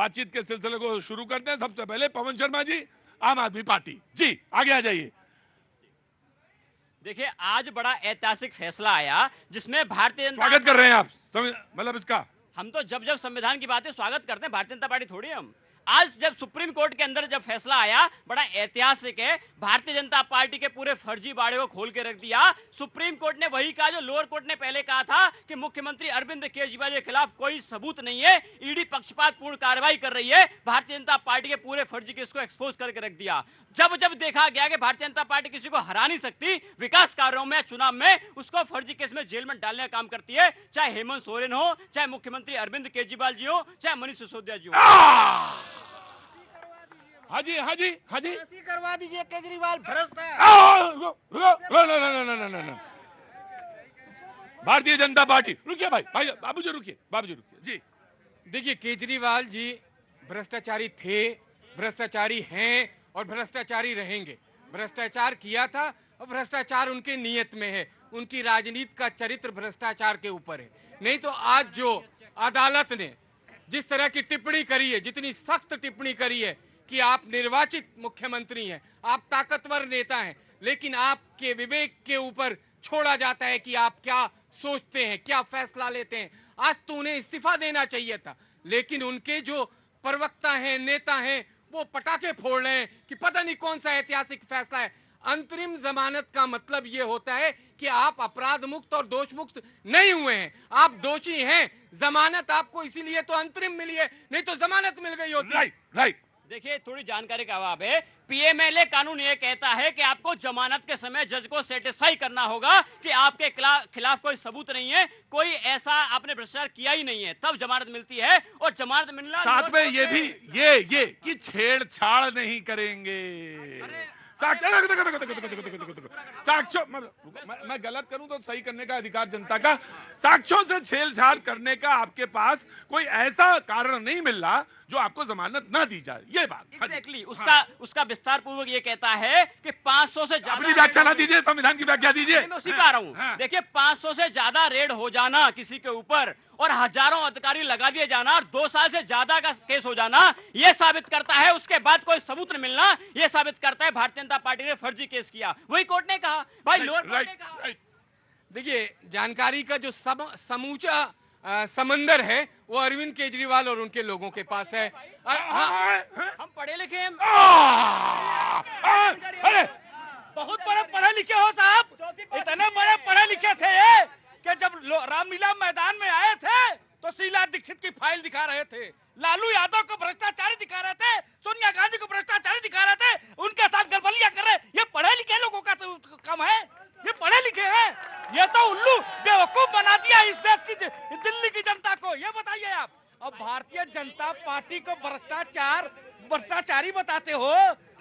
बातचीत के सिलसिले को शुरू करते हैं। सबसे पहले पवन शर्मा जी, आम आदमी पार्टी जी, आगे आ जाइए। देखिए, आज बड़ा ऐतिहासिक फैसला आया जिसमें भारतीय जनता स्वागत कर रहे हैं आप, मतलब इसका हम तो जब जब संविधान की बातें स्वागत करते हैं, भारतीय जनता पार्टी थोड़ी हम। आज जब सुप्रीम कोर्ट के अंदर जब फैसला आया, बड़ा ऐतिहासिक है। भारतीय जनता पार्टी के पूरे फर्जी बाड़े को खोल के रख दिया। सुप्रीम कोर्ट ने वही कहा जो लोअर कोर्ट ने पहले कहा था कि मुख्यमंत्री अरविंद केजरीवाल के खिलाफ कोई सबूत नहीं है, ईडी पक्षपातपूर्ण कार्रवाई कर रही है। भारतीय जनता पार्टी के पूरे फर्जी केस को एक्सपोज करके रख दिया। जब जब देखा गया कि भारतीय जनता पार्टी किसी को हरा नहीं सकती विकास कार्यों में, चुनाव में, उसको फर्जी केस में जेल में डालने का काम करती है, चाहे हेमंत सोरेन हो, चाहे मुख्यमंत्री अरविंद केजरीवाल जी हो, चाहे मनीष सिसोदिया जी हो। हाँ जी, हाँ जी, हाँ जी, करवा दीजिए केजरीवाल भ्रष्ट है। भारतीय जनता पार्टी, रुकिए भाई बाबू जी रुकिए, बाबू जी रुकिए जी। देखिए, केजरीवाल जी भ्रष्टाचारी थे, भ्रष्टाचारी हैं और भ्रष्टाचारी रहेंगे। भ्रष्टाचार किया था और भ्रष्टाचार उनके नियत में है। उनकी राजनीति का चरित्र भ्रष्टाचार के ऊपर है। नहीं तो आज जो अदालत ने जिस तरह की टिप्पणी करी है, जितनी सख्त टिप्पणी करी है कि आप निर्वाचित मुख्यमंत्री हैं, आप ताकतवर नेता हैं, लेकिन आपके विवेक के ऊपर छोड़ा जाता है कि आप क्या सोचते हैं, क्या फैसला लेते हैं। आज तो उन्हें इस्तीफा देना चाहिए था, लेकिन उनके जो प्रवक्ता हैं, नेता हैं, वो पटाखे फोड़ रहे हैं कि पता नहीं कौन सा ऐतिहासिक फैसला है। अंतरिम जमानत का मतलब ये होता है कि आप अपराध मुक्त और दोष मुक्त नहीं हुए हैं, आप दोषी हैं। जमानत आपको इसीलिए तो अंतरिम मिली है, नहीं तो जमानत मिल गई होती। राइट। देखिए, थोड़ी जानकारी का अभाव है। पीएमएलए कानून ये कहता है कि आपको जमानत के समय जज को सेटिस्फाई करना होगा कि आपके खिलाफ कोई सबूत नहीं है, कोई ऐसा आपने भ्रष्टाचार किया ही नहीं है, तब जमानत मिलती है। और जमानत मिलना साथ में ये भी ये कि छेड़छाड़ नहीं करेंगे। साक्ष्यों, मैं गलत करूं तो सही करने का अधिकार जनता का। साक्ष्यों से छेड़छाड़ करने का आपके पास कोई ऐसा कारण नहीं मिल रहा जो आपको जमानत ना दी जाए, ये बात। एग्जैक्टली, उसका विस्तार पूर्वक ये कहता है कि 500 से ज्यादा अपनी व्याख्या ना दीजिए, संविधान की व्याख्या दीजिए। मैं उसी पे आ रहा हूं। देखिए, 500 से ज्यादा रेड हो जाना किसी के ऊपर और हजारों अधिकारी लगा दिए जाना और 2 साल से ज्यादा का केस हो जाना, यह साबित करता है, उसके बाद कोई सबूत न मिलना, यह साबित करता है भारतीय जनता पार्टी ने फर्जी केस किया। वही कोर्ट ने कहा, भाई लोअर कोर्ट ने कहा। देखिए, जानकारी का जो समूचा समंदर है वो अरविंद केजरीवाल और उनके लोगों के पास है। हम पढ़े लिखे हैं, बहुत बड़े पढ़े लिखे हो साहब, इतने बड़े पढ़े लिखे थे कि जब रामलीला मैदान में आए थे तो शीला दीक्षित की फाइल दिखा रहे थे, लालू यादव को भ्रष्टाचारी दिखा रहे थे, सोनिया गांधी को भ्रष्टाचारी दिखा रहे थे, उनके साथ गड़बड़ियां कर रहे। ये पढ़े लिखे लोगों का तो कम है, ये पढ़े लिखे हैं। ये तो उल्लू बेवकूफ बना दिया इस देश की दिल्ली की जनता को। ये बताइए आप, अब भारतीय जनता पार्टी को भ्रष्टाचारी बताते हो।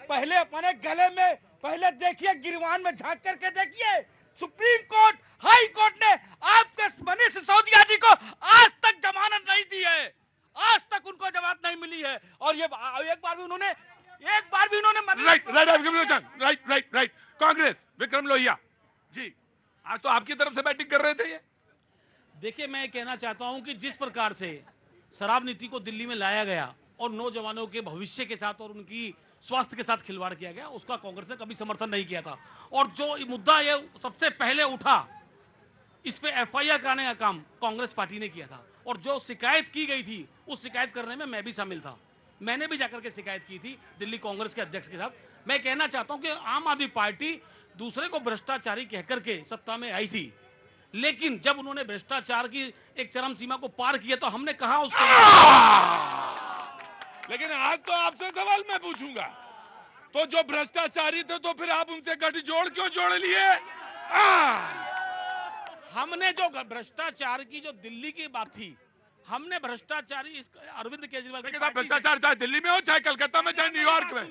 पहले अपने गले में, पहले देखिए गिरवान में झांक करके देखिए, सुप्रीम कोर्ट, हाई कोर्ट ने आपके मनीष सिसोदिया जी को आज तक जमानत नहीं दी है, आज तक उनको जमानत नहीं मिली है। और ये एक बार भी उन्होंने राइट। कांग्रेस, विक्रम लोहिया जी, आज तो आपकी तरफ से बैटिंग कर रहे थे ये। देखिए, मैं कहना चाहता हूं कि जिस प्रकार से शराब नीति को दिल्ली में लाया गया और नौजवानों के भविष्य के साथ और उनकी स्वास्थ्य के साथ खिलवाड़ किया गया, उसका कांग्रेस ने कभी समर्थन नहीं किया था। और जो मुद्दा ये सबसे पहले उठा, इस पे एफआईआर कराने का काम कांग्रेस पार्टी ने किया था। और जो शिकायत की गई थी, उस शिकायत करने में मैं भी शामिल था। मैंने भी जाकर के शिकायत की थी दिल्ली कांग्रेस के अध्यक्ष के साथ। मैं कहना चाहता हूं कि आम आदमी पार्टी दूसरे को भ्रष्टाचारी कहकर के सत्ता में आई थी, लेकिन जब उन्होंने भ्रष्टाचार की एक चरम सीमा को पार किया तो हमने कहा उसको। लेकिन आज तो आपसे सवाल मैं पूछूंगा, तो जो भ्रष्टाचारी थे तो फिर आप उनसे गठजोड़ क्यों जोड़ लिए? हमने जो भ्रष्टाचार की जो दिल्ली की बात थी, हमने भ्रष्टाचारी अरविंद केजरीवाल के साथ भ्रष्टाचार चाहे दिल्ली में हो, चाहे कलकत्ता में, चाहे न्यूयॉर्क में,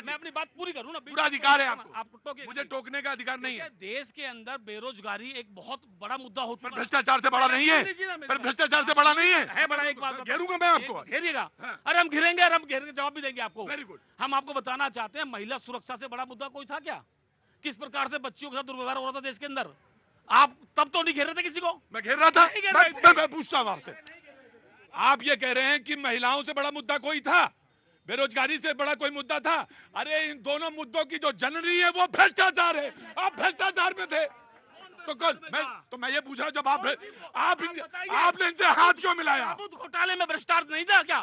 मैं अपनी बात पूरी करूं ना, पूरा अधिकार है आपको। आपको मुझे टोकने का अधिकार नहीं है। देश के अंदर बेरोजगारी एक बहुत बड़ा मुद्दा हो चुका है। भ्रष्टाचार से बड़ा नहीं है, पर भ्रष्टाचार से बड़ा नहीं है बड़ा। एक बात घेरूंगा मैं आपको, घेरिएगा। अरे हम घेरेंगे, और हम घेरने जवाब भी देंगे आपको। Very good. हम आपको बताना चाहते हैं, महिला सुरक्षा से बड़ा मुद्दा कोई था क्या? किस प्रकार से बच्चियों के साथ दुर्व्यवहार हो रहा था देश के अंदर? आप तब तो नहीं घेर रहे थे किसी को? मैं घेर रहा था। मैं पूछता हूं आपसे, आप ये कह रहे हैं कि महिलाओं से बड़ा मुद्दा कोई था, बेरोजगारी से बड़ा कोई मुद्दा था? अरे इन दोनों मुद्दों की जो जननी है वो भ्रष्टाचार है। आप भ्रष्टाचार में थे तो कल मैं ये पूछ रहा हूं, जब आपने इनसे हाथ क्यों मिलाया? ताबूत घोटाले में भ्रष्टाचार नहीं था क्या?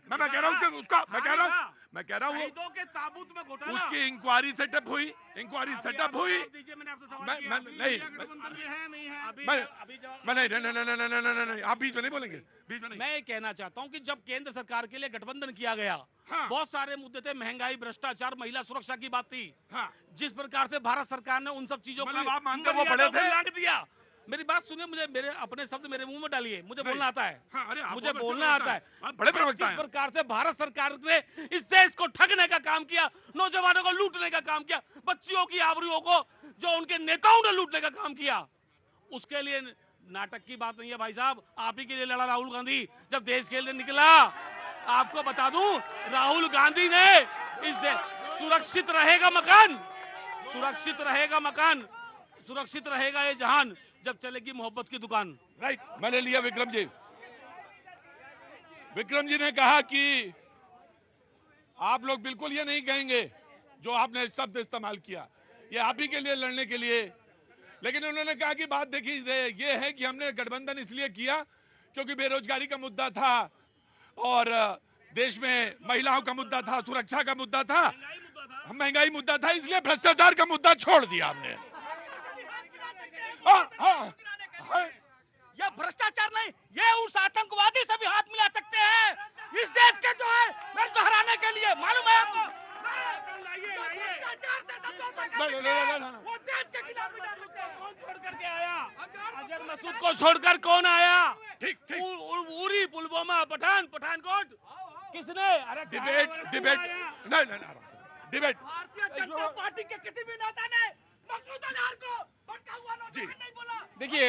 मैं कह रहा हूँ कि उसका मैं कह रहा हूँ शहीदों के ताबूत में घोटाला। उसकी इंक्वायरी सेटअप हुई, मैंने आपसे सवाल मैं किया। नहीं नहीं, आप बीच में नहीं बोलेंगे, बीच में नहीं। मैं ये कहना चाहता हूं कि जब केंद्र सरकार के लिए गठबंधन किया गया, हाँ। बहुत सारे मुद्दे थे, महंगाई, भ्रष्टाचार, महिला सुरक्षा की बात थी। हाँ। जिस प्रकार से भारत सरकार ने उन सब चीजों को मतलब आप मानते हो वो बड़े थे? लांघ दिया। मेरी बात सुनिए, मुझे मेरे अपने शब्द मेरे मुंह में डालिए, मुझे बोलना आता है। हाँ, अरे आपको मुझे वैसे बोलना बोलता आता है। है। आप बड़े प्रवक्ता जिस हैं। प्रकार से भारत सरकार ने इस देश को ठगने का काम किया, नौजवानों को लूटने का काम किया, बच्चियों की आबरूओं को जो उनके नेताओं ने लूटने का काम किया, उसके लिए नाटक की बात नहीं है भाई साहब। आप ही के लिए लड़ा राहुल गांधी जब देश के लिए निकला। आपको बता दूं, राहुल गांधी ने इस देश सुरक्षित रहेगा मकान, सुरक्षित रहेगा मकान, सुरक्षित रहेगा ये जहान जब चलेगी मोहब्बत की दुकान। राइट, मैंने लिया विक्रम जी। विक्रम जी ने कहा कि आप लोग बिल्कुल ये नहीं कहेंगे जो आपने शब्द इस्तेमाल किया, ये आप ही के लिए लड़ने के लिए। लेकिन उन्होंने कहा कि बात देखिए ये है कि हमने गठबंधन इसलिए किया क्योंकि बेरोजगारी का मुद्दा था और देश में महिलाओं का मुद्दा था, सुरक्षा का मुद्दा था, महंगाई मुद्दा था, इसलिए भ्रष्टाचार का मुद्दा छोड़ दिया हमने। ये भ्रष्टाचार नहीं, ये उस आतंकवादी से भी हाथ मिला सकते हैं इस देश के जो है मेरे दोहराने के लिए। मालूम है आपको? वो देश के खिलाफ कौन छोड़ करके आया? अजहर मसूद को छोड़कर कौन आया? उरी, पुलवामा, पठानकोट किसने? अरे डिबेट भारतीय जनता पार्टी के किसी भी नेता ने मसूद अजहर को भटका हुआ नौजवान नहीं बोला। देखिए,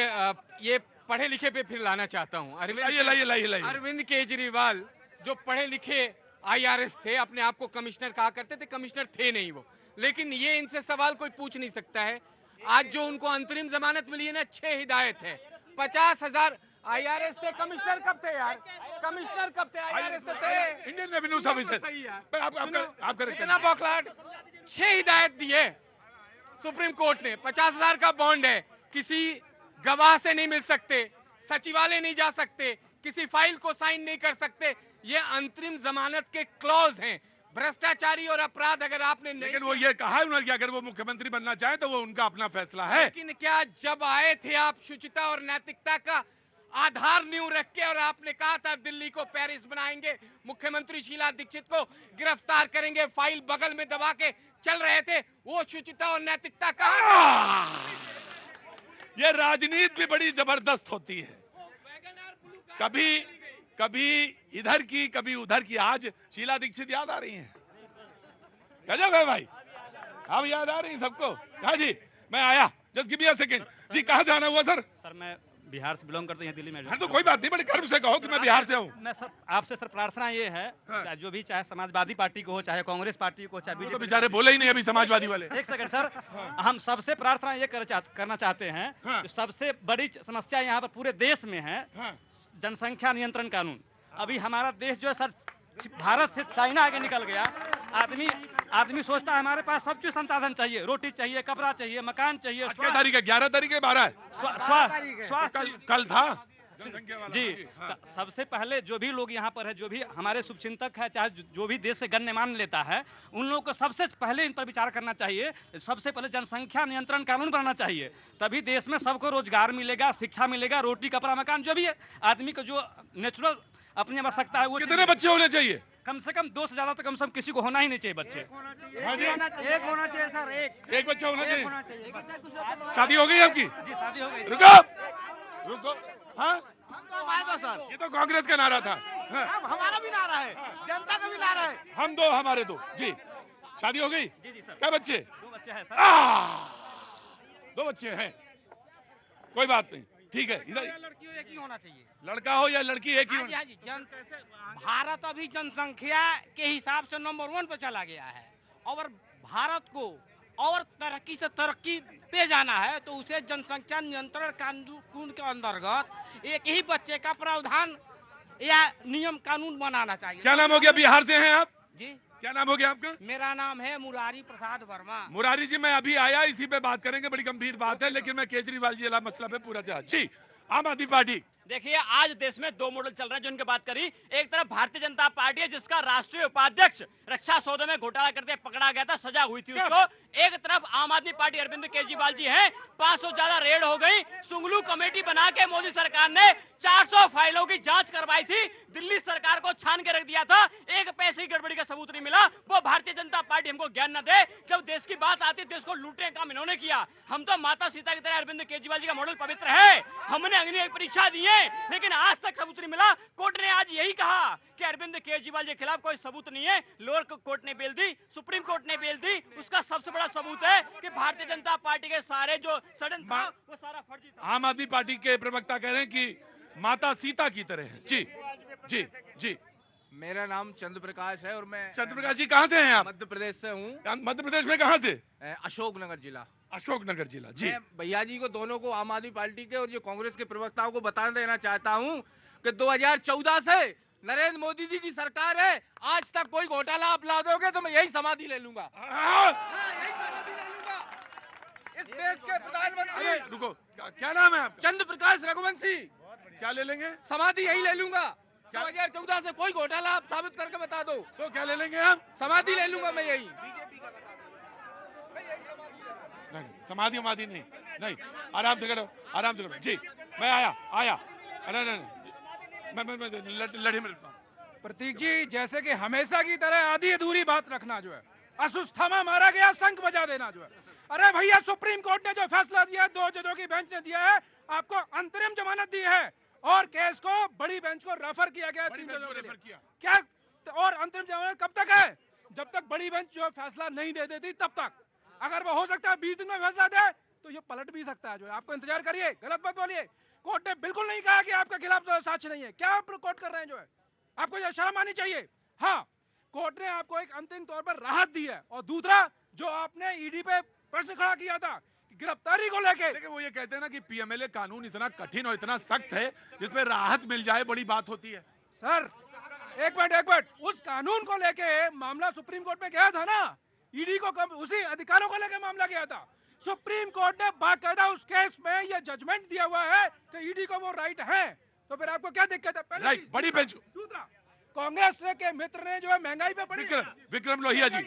ये पढ़े लिखे पे फिर लाना चाहता हूँ। लाइए। अरविंद केजरीवाल जो पढ़े लिखे IRS थे, अपने आप को कमिश्नर कहा करते थे, कमिश्नर थे नहीं वो। लेकिन ये इनसे सवाल कोई पूछ नहीं सकता है। आज जो उनको अंतरिम जमानत मिली है ना, 6 हिदायत है, 50,000 IRS थे। कमिश्नर कब थे यार? कमिश्नर कब थे? IRS तो थे इंडियन रेवेन्यू सर्विस। सही है। आप करेक्ट इतना बौखलाहट। 6 हिदायत दी है सुप्रीम कोर्ट ने। 50,000 का बॉन्ड है, किसी गवाह से नहीं मिल सकते, सचिवालय नहीं जा सकते, किसी फाइल को साइन नहीं कर सकते। ये अंतरिम जमानत के क्लॉज हैं। भ्रष्टाचारी और अपराध अगर आपने नहीं, लेकिन वो ये कहा है उन्होंने कि अगर वो मुख्यमंत्री बनना चाहे तो वो उनका अपना फैसला है। लेकिन क्या जब आए थे आप शुचिता और नैतिकता का आधार नींव रख के और आपने कहा था दिल्ली को पेरिस बनाएंगे, मुख्यमंत्री शीला दीक्षित को गिरफ्तार करेंगे, फाइल बगल में दबा के चल रहे थे, वो शुचिता और नैतिकता कहाँ? ये राजनीति भी बड़ी जबरदस्त होती है, कभी इधर की कभी उधर की। आज शीला दीक्षित याद आ रही हैं, गजब है भाई, अब याद आ रही हैं सबको। हाँ जी, मैं आया, just give me a second. जी कहाँ से आना हुआ सर? सर मैं बिहार से बिलोंग करते हैं, दिल्ली में। हाँ तो कोई बात नहीं, बड़े गर्व से कहो कि मैं बिहार से हूँ। मैं सर आपसे सर प्रार्थना ये है, हाँ। जो भी चाहे समाजवादी पार्टी को हो, चाहे कांग्रेस पार्टी को, चाहे तो बीजेपी। बेचारे बोले ही नहीं अभी समाजवादी वाले। एक सेकंड सर, हम सबसे प्रार्थना ये करना चाहते हैं, हाँ। सबसे बड़ी समस्या यहाँ पर पूरे देश में है हाँ। जनसंख्या नियंत्रण कानून। अभी हमारा देश जो है सर भारत से चाइना आगे निकल गया। आदमी सोचता है हमारे पास सब चीज संसाधन चाहिए, रोटी चाहिए, कपड़ा चाहिए, मकान चाहिए। आज क्या तारीख है? 11 तारीख है, 12 है? स्वास्थ्य कल था जी। सबसे पहले जो भी लोग यहाँ पर है, जो भी हमारे शुभचिंतक है, चाहे जो भी देश से गण्यमान लेता है, उन लोगों को सबसे पहले इन पर विचार करना चाहिए। सबसे पहले जनसंख्या नियंत्रण कानून बनाना चाहिए, तभी देश में सबको रोजगार मिलेगा, शिक्षा मिलेगा, रोटी कपड़ा मकान जो भी है, आदमी को जो नेचुरल अपनी आवश्यकता है वो। कितने बच्चे होने चाहिए? कम से कम 2 से ज्यादा तो कम से कम किसी को होना ही नहीं चाहिए बच्चे। हाँ जी, एक होना चाहिए सर, एक बच्चा होना चाहिए। होना चाहिए। शादी हो गई आपकी? जी शादी हो गई। रुको। हाँ, हम तो आए सर, ये तो कांग्रेस का नारा था। हाँ। हमारा भी नारा है, जनता का भी नारा है। हम दो, हमारे दो। जी, शादी हो गई? जी जी सर। क्या बच्चे? 2 बच्चे हैं सर। 2 बच्चे हैं, कोई बात नहीं, ठीक है। इधर लड़की हो एक ही होना चाहिए। लड़का हो या लड़की एक ही हाँ जी, हाँ जी। भारत अभी जनसंख्या के हिसाब से नंबर 1 पे चला गया है और भारत को और तरक्की से तरक्की पे जाना है तो उसे जनसंख्या नियंत्रण कानून के अंतर्गत एक ही बच्चे का प्रावधान या नियम कानून बनाना चाहिए। क्या नाम हो गया? बिहार से हैं आप? जी, क्या नाम हो गया आपका? मेरा नाम है मुरारी प्रसाद वर्मा। मुरारी जी, मैं अभी आया, इसी पे बात करेंगे, बड़ी गंभीर बात है, लेकिन मैं केजरीवाल जी वाला मसला पे पूरा जा। जी, आम आदमी पार्टी। देखिए, आज देश में दो मॉडल चल रहे हैं जो उनकी बात करी। एक तरफ भारतीय जनता पार्टी है जिसका राष्ट्रीय उपाध्यक्ष रक्षा सौदे में घोटाला करते पकड़ा गया था, सजा हुई थी उसको। एक तरफ आम आदमी पार्टी अरविंद केजरीवाल जी हैं, 500 ज्यादा रेड हो गई। सुंगलू कमेटी बना के मोदी सरकार ने 400 फाइलों की जांच करवाई थी, दिल्ली सरकार को छान के रख दिया था, एक पैसे की गड़बड़ी का सबूत नहीं मिला। वो भारतीय जनता पार्टी हमको ज्ञान न दे। जब देश की बात आती, देश को लूटने का काम इन्होंने किया। हम तो माता सीता की तरह अरविंद केजरीवाल जी का मॉडल पवित्र है, हमने अग्नि परीक्षा दी है, लेकिन आज तक सबूत नहीं मिला। कोर्ट ने आज यही कहा कि अरविंद केजरीवाल के खिलाफ कोई सबूत नहीं है। लोअर कोर्ट ने बेल दी, सुप्रीम कोर्ट ने बेल दी। उसका सबसे बड़ा सबूत है कि भारतीय जनता पार्टी के सारे जो सडन था वो सारा फर्जी था। आम आदमी पार्टी के प्रवक्ता कह रहे हैं कि माता सीता की तरह है। जी जी जी। मेरा नाम चंद्र प्रकाश है और मैं चंद्र प्रकाश जी, कहाँ से हैं आप? मध्य प्रदेश से हूँ, मध्य प्रदेश में कहाँ से? अशोकनगर जिला। अशोकनगर जिला। जी, मैं भैया जी को, दोनों को, आम आदमी पार्टी के और जो कांग्रेस के प्रवक्ताओं को बता देना चाहता हूँ कि 2014 से नरेंद्र मोदी जी की सरकार है, आज तक कोई घोटाला आप ला दोगे तो मैं यही समाधि ले लूंगा। इस देश के प्रधानमंत्री, अरे रुको, क्या नाम है आपका? चंद्र प्रकाश रघुवंशी, क्या ले लेंगे? समाधि यही ले लूंगा। 2014 से कोई घोटाला आप साबित करके बता दो तो क्या ले लेंगे आप? समाधि ले लूंगा मैं यही। नहीं, समाधि समाधि नहीं, नहीं, आराम से करो, आराम से करो। जी, मैं आया। अरे नहीं, मैं लड़ी में रहता हूं। प्रतीक जी, जैसे कि हमेशा की तरह आधी अधूरी बात रखना जो है, असुस्थमा मारा गया शंख बजा देना जो है। अरे भैया, सुप्रीम कोर्ट ने जो फैसला दिया है, 2 जजों की बेंच ने दिया है, आपको अंतरिम जमानत दी है और केस को बड़ी बेंच को रेफर किया गया, 3 जजों के लिए। क्या और अंतरिम जमानत कब तक है? जब तक बड़ी बेंच जो फैसला नहीं दे देती तब तक। अगर वो हो सकता है 20 दिन में फैसला दे तो ये पलट भी सकता है जो है। आपको इंतजार करिए, गलत मत बोलिए। कोर्ट ने बिल्कुल नहीं कहा कि आपके खिलाफ साक्ष्य नहीं है। क्या आप कोर्ट कर रहे हैं जो है? आपको ये शर्म आनी चाहिए। हाँ, कोर्ट ने आपको एक अंतिम तौर पर राहत दी है। और दूसरा, जो आपने ईडी पे प्रश्न खड़ा किया था गिरफ्तारी को लेके, लेकिन वो ये कहते हैं ना कि पीएमएलए कानून इतना कठिन और इतना सख्त है जिसमें राहत मिल जाए बड़ी बात होती है। सर एक मिनट, उस कानून को लेके मामला सुप्रीम कोर्ट में गया था ना, ईडी को उसी अधिकारों को लेके मामला गया था। सुप्रीम कोर्ट ने बाकायदा उस केस में ये जजमेंट दिया हुआ है कि ईडी को वो राइट है। तो फिर आपको क्या दिक्कत है? पहले राइट, बड़ी बेंच। दूसरा, कांग्रेस के मित्र ने जो है महंगाई पे बड़ी विक्रम लोहिया जी,